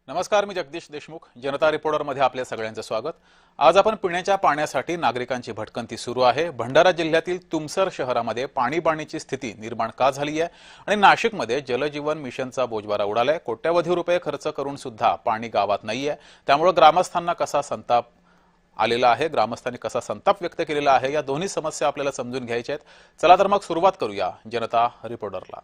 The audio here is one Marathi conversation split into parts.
नमस्कार, मी जगदीश देशमुख. जनता रिपोर्टरमध्ये आपल्या सगळ्यांचं स्वागत. आज आपण पिण्याच्या पाण्यासाठी नागरिकांची भटकंती सुरू आहे. भंडारा जिल्ह्यातील तुमसर शहरामध्ये पाणीबाणीची स्थिती निर्माण का झाली आहे आणि नाशिकमध्ये जलजीवन मिशनचा बोजवारा उडालाय. कोट्यवधी रुपये खर्च करून सुद्धा पाणी गावात नाहीये. त्यामुळे ग्रामस्थांना कसा संताप आलेला आहे, ग्रामस्थांनी कसा संताप व्यक्त केलेला आहे, या दोन्ही समस्या आपल्याला समजून घ्यायच्या आहेत. चला तर मग सुरुवात करूया जनता रिपोर्टरला.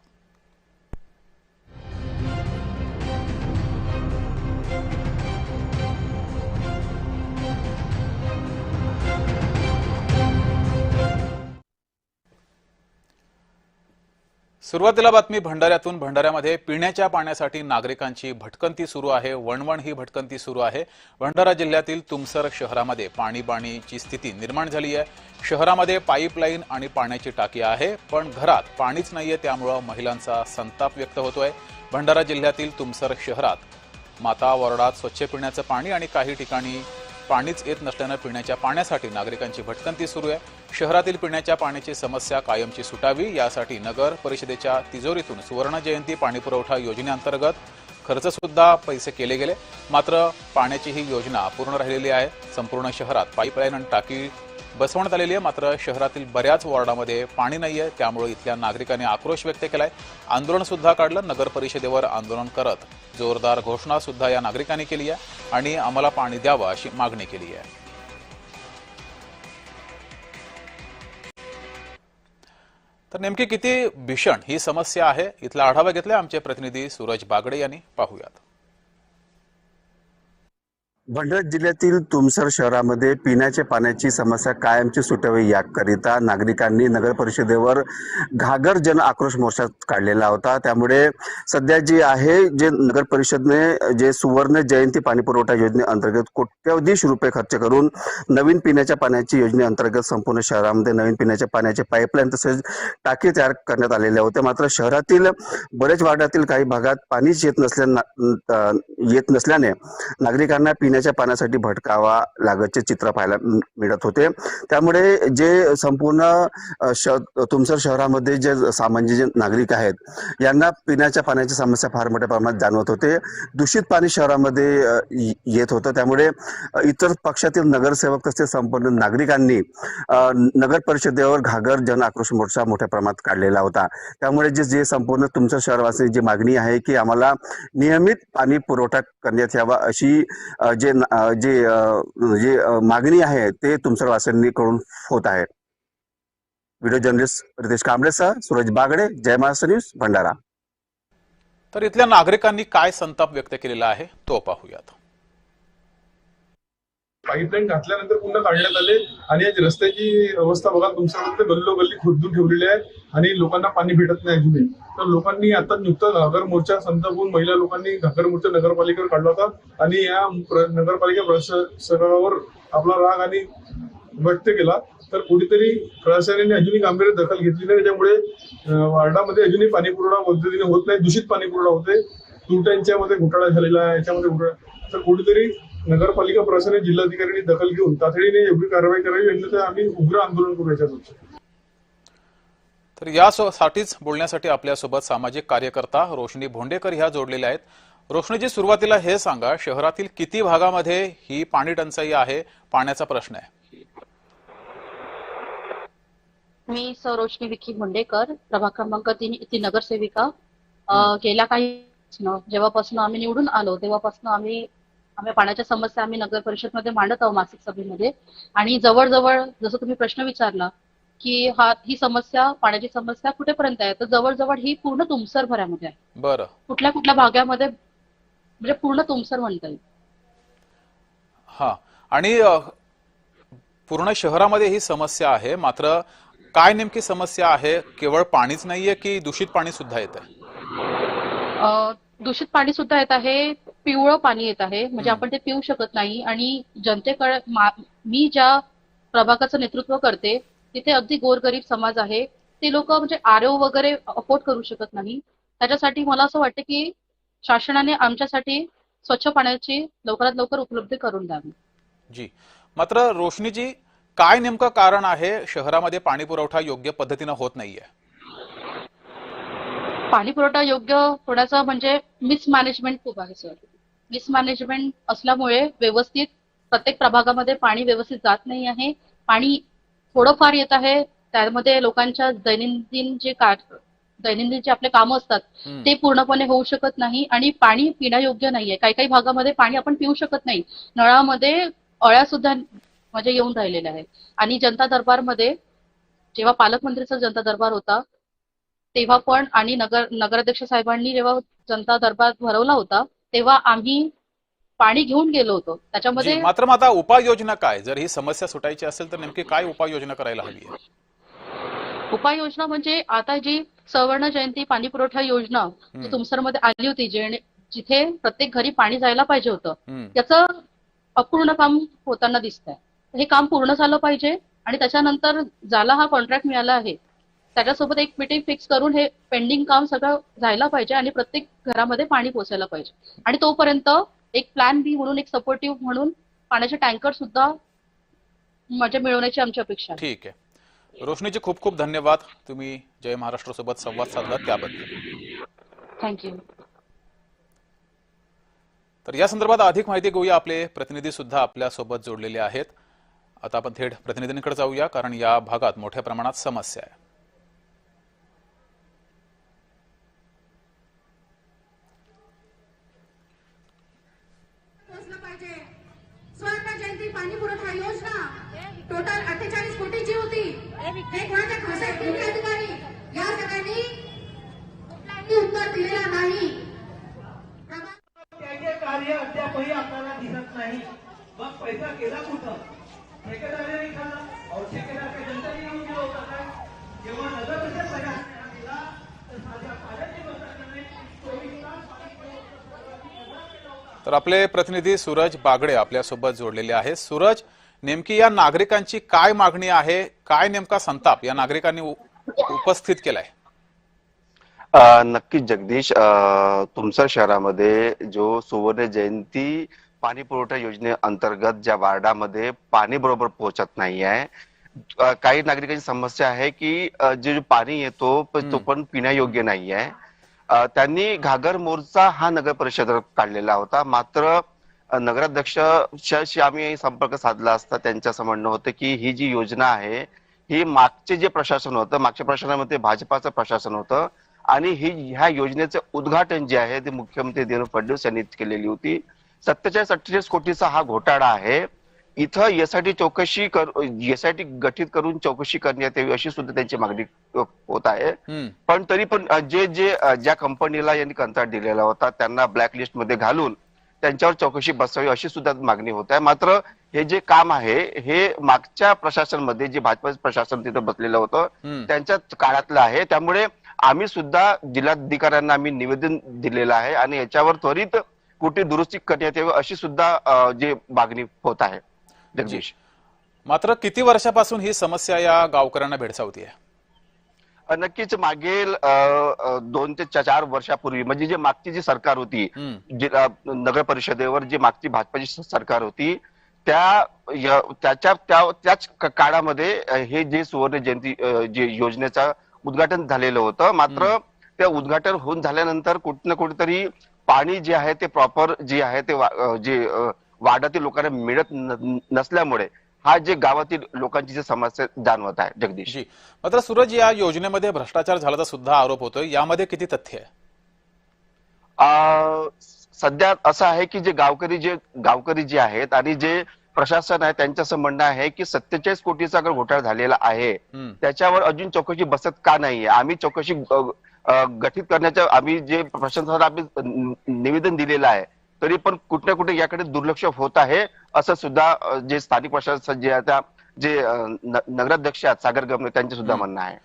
सुरुवातीला बातमी भंडाऱ्यातून. भंडाऱ्यामध्ये पिण्याच्या पाण्यासाठी नागरिकांची भटकंती सुरू आहे. वणवण ही भटकंती सुरू आहे. भंडारा जिल्ह्यातील तुमसर शहरामध्ये पाणीबाणीची स्थिती निर्माण झाली आहे. शहरामध्ये पाईपलाईन आणि पाण्याची टाकी आहे, पण घरात पाणीच नाहीये. त्यामुळे महिलांचा संताप व्यक्त होतोय. भंडारा जिल्ह्यातील तुमसर शहरात माता वॉर्डात स्वच्छ पिण्याचं पाणी आणि काही ठिकाणी पाणीच येत नसल्यानं पिण्याच्या पाण्यासाठी नागरिकांची भटकंती सुरू आहे. शहरातील पिण्याच्या पाण्याची समस्या कायमची सुटावी यासाठी नगर परिषदेच्या तिजोरीतून सुवर्ण जयंती पाणीपुरवठा योजनेअंतर्गत खर्च सुद्धा पैसे केले गेले. मात्र पाण्याची ही योजना पूर्ण राहिलेली आहे. संपूर्ण शहरात पाईपलाईन आणि टाकी बसवण्यात आलेली आहे. मात्र शहरातील बऱ्याच वॉर्डामध्ये पाणी नाहीये. त्यामुळे इथल्या नागरिकांनी आक्रोश व्यक्त केलाय. आंदोलन सुद्धा काढलं. नगर परिषदेवर आंदोलन करत जोरदार घोषणा सुद्धा या नागरिकांनी केली आहे आणि आम्हाला पाणी द्यावं अशी मागणी केली आहे. तर नेमकी किती भीषण ही समस्या आहे, इथला आढावा घेतलाय आमचे प्रतिनिधी सूरज बागडे यांनी. पाहूयात. भंडारा जिल्ह्यातील तुमसर शहरामध्ये पिण्याच्या पाण्याची समस्या कायमची सुटावी याकरिता नागरिकांनी नगर परिषदेवर घागर जन आक्रोश मोर्चा काढलेला होता. त्यामुळे सध्या जे आहे, जे नगर परिषदने जे सुवर्ण जयंती पाणीपुरवठा योजनेअंतर्गत कोट्यवधी रुपये खर्च करून नवीन पिण्याच्या पाण्याची योजनेअंतर्गत संपूर्ण शहरामध्ये नवीन पिण्याच्या पाण्याचे पाईपलाईन तसेच टाकी तयार करण्यात आलेल्या होत्या. मात्र शहरातील बरेच वार्डातील काही भागात पाणीच येत नसल्याने नागरिकांना पिण्याच्या पाण्यासाठी भटकावा लागतचे चित्र पाहायला मिळत होते. त्यामुळे जे संपूर्ण तुमसर शहरामध्ये जे सामान्य जे नागरिक आहेत यांना पिण्याच्या पाण्याची समस्या फार मोठ्या प्रमाणात जाणवत होते. दूषित पाणी शहरामध्ये येत होतं. त्यामुळे इतर पक्षातील नगरसेवक तसेच संपूर्ण नागरिकांनी नगर परिषदेवर घागर जन आक्रोश मोर्चा मोठ्या प्रमाणात काढलेला होता. त्यामुळे जे संपूर्ण तुमसर शहरवासी जी मागणी आहे की आम्हाला नियमित पाणी पुरवठा करण्यात यावा अशी जे मागणी आहे ते तुमसर वासियांकडून होत आहे. व्हिडिओ जर्नलिस्ट रितेश कांबळेसह सूरज बागडे, जय महाराष्ट्र न्यूज, भंडारा. तर इथल्या नागरिकांनी काय संताप व्यक्त केलेला आहे तो पाहूयात. पाईपलाईन घातल्यानंतर पुन्हा काढण्यात आले आणि आज रस्त्याची अवस्था बघा. तुमच्याकडे गल्लोगल्ली खोदून ठेवलेली आहे आणि लोकांना पाणी भेटत नाही अजूनही. तर लोकांनी आता नुकतं घागर मोर्चा संतापून महिला लोकांनी घागर मोर्चा नगरपालिकेवर काढला होता आणि या नगरपालिका प्रशासनावर आपला राग आणि व्यक्त केला. तर कुठेतरी प्रशासनाने अजूनही गांभीर्य दखल घेतली नाही. त्याच्यामुळे वार्डामध्ये अजूनही पाणी पुरवठा पद्धतीने होत नाही. दूषित पाणी पुरवठा होते. तुरट्यांच्यामध्ये घोटाळा झालेला आहे, याच्यामध्ये घोटाळा. तर कुठेतरी नगरपालिका प्रशासनाने जिल्हाधिकाऱ्यांनी दखल घेऊन तातडीने योग्य कारवाई करावी, अन्यथा आम्ही उग्र आंदोलन करू याच्यावर. तर यासाठीच बोलण्यासाठी आपल्यासोबत सामाजिक कार्यकर्ता रोशनी भोंडेकर ह्या जोडलेल्या आहेत. रोशनीजी, सुरुवातीला हे सांगा, शहरातील किती भागामध्ये ही पाणी टंचाई आहे, पाण्याचा प्रश्न आहे? मी रोशनी विकी भोंडेकर, प्रभाग क्रमांक 3 ती नगरसेविका. गेल्या काही जेव्हापासून आम्ही निवडून आलो तेव्हापासून आम्ही पाण्याच्या समस्या नगर परिषदमध्ये मांडत आहोत, मासिक सभेमध्ये. आणि जवळजवळ जसं तुम्ही प्रश्न विचारला की ही समस्या, पाण्याची समस्या कुठेपर्यंत आहे, तर जवळजवळ ही पूर्ण तुमसर भरामध्ये आहे. बरं, कुठल्या भागामध्ये म्हणजे पूर्ण तुमसर म्हणता येईल. हा, आणि पूर्ण शहरामध्ये ही समस्या आहे. मात्र काय नेमकी समस्या आहे? केवळ पाणीच नाहीये की दूषित पाणी सुद्धा येत आहे? दूषित पाणी सुद्धा येत आहे, पिवळं पाणी येत आहे, म्हणजे आपण ते पिऊ शकत नाही. आणि जनतेकडे मी ज्या प्रभागाचं नेतृत्व करते तिथे अगदी गोरगरीब समाज आहे. ते लोक म्हणजे आरओ वगैरे अफोर्ड करू शकत नाही. त्याच्यासाठी मला असं वाटतं की शासनाने आमच्यासाठी स्वच्छ पाण्याची लवकरात लवकर उपलब्ध करून द्यावी. जी, मात्र रोशनीजी, काय नेमकं कारण आहे शहरामध्ये पाणी पुरवठा योग्य पद्धतीने होत नाहीये? पाणी पुरवठा योग्य होण्याचं म्हणजे मिसमॅनेजमेंट खूप आहे सर. मिसमॅनेजमेंट असल्यामुळे व्यवस्थित प्रत्येक प्रभागामध्ये पाणी व्यवस्थित जात नाही आहे. पाणी थोडंफार येत आहे, त्यामध्ये लोकांच्या दैनंदिन जे आपले कामं असतात ते पूर्णपणे होऊ शकत नाही आणि पाणी पिण्यायोग्य नाहीये. काही काही भागामध्ये पाणी आपण पिऊ शकत नाही. नळामध्ये अळ्या सुद्धा म्हणजे येऊन राहिलेल्या आहेत. आणि जनता दरबारमध्ये जेव्हा पालकमंत्रीचा जनता दरबार होता तेव्हा पण आणि नगराध्यक्ष साहेबांनी जेव्हा जनता दरबार भरवला होता तेव्हा आम्ही पाणी घेऊन गेलो होतो. त्याच्यामध्ये मात्र आता उपाययोजना काय, जर ही समस्या सुटायची असेल तर नेमकी काय उपाययोजना करायला हवी आहे? उपाययोजना म्हणजे आता जी सवर्ण जयंती पाणी पुरवठा योजना जी तुमसरमध्ये आली होती, जिथे प्रत्येक घरी पाणी जायला पाहिजे होतं, याचं अपूर्ण काम होताना दिसतंय. हे काम पूर्ण झालं पाहिजे आणि त्याच्यानंतर ज्याला हा कॉन्ट्रॅक्ट मिळाला आहे त्याच्यासोबत एक मीटिंग फिक्स करून हे पेंडिंग काम सगळं जायला पाहिजे आणि प्रत्येक घरामध्ये पाणी पोहोचायला पाहिजे. आणि तोपर्यंत एक प्लॅन बी म्हणून, एक सपोर्टिव्ह म्हणून पाण्याचे टँकर सुद्धा म्हणजे मिळवण्याची आमची अपेक्षा आहे. ठीक आहे रोशनीजी, खूप खूप धन्यवाद. तुम्ही जय महाराष्ट्र सोबत संवाद साधला त्याबद्दल. थँक्यू. तर या संदर्भात अधिक माहिती घेऊया. आपले प्रतिनिधी सुद्धा आपल्या सोबत जोडलेले आहेत. आता आपण थेट प्रतिनिधींकडे जाऊया, कारण या भागात मोठ्या प्रमाणात समस्या आहे. स्वर्ण जयंती पाणी पुरवठा योजना टोटल 48 कोटीची होती. हे कोणाच्या खात्यात गेली अधिकारी या सगळ्यांनी कुठलाही उत्तर दिलेला नाही. त्याचे कार्य अद्यापही आपल्याला दिसत नाही. मग पैसा गेला कुठं? ठेकेदाराने खाल्ला. और ठेकेदार काही जनतेने घेऊन गेला होता काय? जेव्हा नगर परिषद प्रशासनाने दिला तर साध्या पाण्याची व्यवस्था करणे 24 तास तर आपले प्रतिनिधी सूरज बागडे आपल्या सोबत जोडलेले आहेत. सूरज, नेमकी या नागरिकांची काय मागणी आहे, काय नेमका संताप या नागरिकांनी उपस्थित केलाय? नक्कीच जगदीश, तुमसर शहरामध्ये जो सुवर्ण जयंती पाणी पुरवठा योजनेअंतर्गत ज्या वार्डामध्ये पाणी बरोबर पोहोचत नाही आहे, काही नागरिकांची समस्या आहे की जे पाणी येतो तो पण पिण्यायोग्य नाही आहे. त्यांनी घागर मोर्चा हा नगर परिषदेवर काढलेला होता. मात्र नगराध्यक्षाशी आम्ही संपर्क साधला असता त्यांचं असं म्हणणं होतं की ही जी योजना आहे ही मागचे जे प्रशासन होतं, मागच्या प्रशासनामध्ये भाजपाचं प्रशासन होतं आणि ह्या योजनेचं उद्घाटन जे आहे ते मुख्यमंत्री देवेंद्र फडणवीस यांनी केलेली होती. 47-48 कोटीचा हा घोटाळा आहे. इथं एसआयटी गठीत करून चौकशी करण्यात यावी अशी सुद्धा त्यांची मागणी होत आहे. पण तरी पण ज्या कंपनीला यांनी कंत्राट दिलेला होता त्यांना ब्लॅकलिस्ट मध्ये घालून त्यांच्यावर चौकशी बसवावी अशी सुद्धा मागणी होत आहे. मात्र हे जे काम आहे हे मागच्या प्रशासनमध्ये जे भाजपाचं प्रशासन तिथं बसलेलं होतं त्यांच्या काळातलं आहे. त्यामुळे आम्ही सुद्धा जिल्हाधिकाऱ्यांना आम्ही निवेदन दिलेलं आहे आणि याच्यावर त्वरित कुठे दुरुस्ती करण्यात यावी अशी सुद्धा जे मागणी होत आहे. जगदीश, मात्र किती वर्षापासून ही समस्या या गावकऱ्यांना भेडसावतीये? नक्कीच मागील 2 ते 4 वर्षापूर्वी म्हणजे जे मागची जी सरकार होती, नगर परिषदेवर जी मागची भाजपाची सरकार होती त्याच काळामध्ये हे जे सुवर्ण जयंती जे योजनेचं उद्घाटन झालेलं होतं. मात्र त्या उद्घाटन होऊन झाल्यानंतर कुठे ना कुठेतरी पाणी जे आहे ते प्रॉपर जे आहे ते जे वार्डातील लोकांना मिळत नसल्यामुळे हा जे गावातील लोकांची जी समस्या जाणवत आहे. जगदीश, मात्र सूरज, या योजनेमध्ये भ्रष्टाचार झाल्याचा सुद्धा आरोप होतोय, यामध्ये किती तथ्य आहे? सध्या असं आहे की जे गावकरी जे आहेत आणि जे प्रशासन आहे त्यांचं असं म्हणणं आहे की 47 कोटीचा अगर घोटाळा झालेला आहे त्याच्यावर अजून चौकशी बसत का नाहीये. आम्ही चौकशी गठीत करण्याचं आम्ही जे प्रशासनाला आम्ही निवेदन दिलेलं आहे तरी पण कुठे ना कुठे याकडे दुर्लक्ष होत आहे असं सुद्धा जे स्थानिक प्रशासन जे आता जे नगराध्यक्ष आहेत सागर गमने त्यांचे सुद्धा म्हणणं आहे.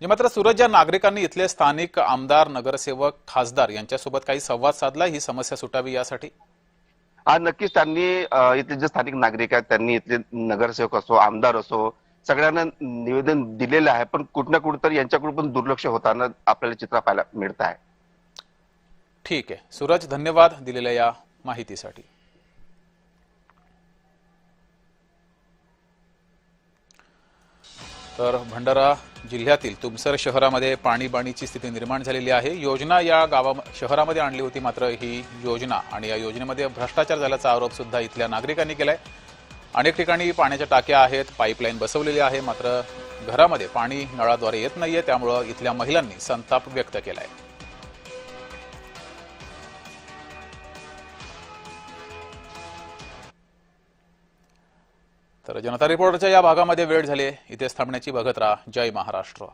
मात्र सूरज, या नागरिकांनी इथले स्थानिक आमदार, नगरसेवक, खासदार यांच्यासोबत काही संवाद साधला ही समस्या सुटावी यासाठी? हा, नक्कीच त्यांनी इथले जे स्थानिक नागरिक आहेत त्यांनी इथले नगरसेवक असो, आमदार असो, सगळ्यांना निवेदन दिलेलं आहे. पण कुठे ना कुठेतरी यांच्याकडून पण दुर्लक्ष होताना आपल्याला चित्र पाहायला मिळत आहे. ठीक आहे सूरज, धन्यवाद दिलेल्या या माहितीसाठी. तर भंडारा जिल्ह्यातील तुमसर शहरामध्ये पाणीबाणीची स्थिती निर्माण झालेली आहे. योजना या शहरामध्ये आणली होती, मात्र ही योजना आणि या योजनेमध्ये भ्रष्टाचार झाल्याचा आरोप सुद्धा इथल्या नागरिकांनी केलाय. अनेक ठिकाणी पाण्याच्या टाक्या आहेत, पाईपलाईन बसवलेली आहे, मात्र घरामध्ये पाणी नळाद्वारे येत नाहीये. त्यामुळे इथल्या महिलांनी संताप व्यक्त केलाय. तर जनता रिपोर्टरच्या या भागामध्ये वेळ झाली आहे. इथेच थांबण्याची. बघत राहा जय महाराष्ट्र.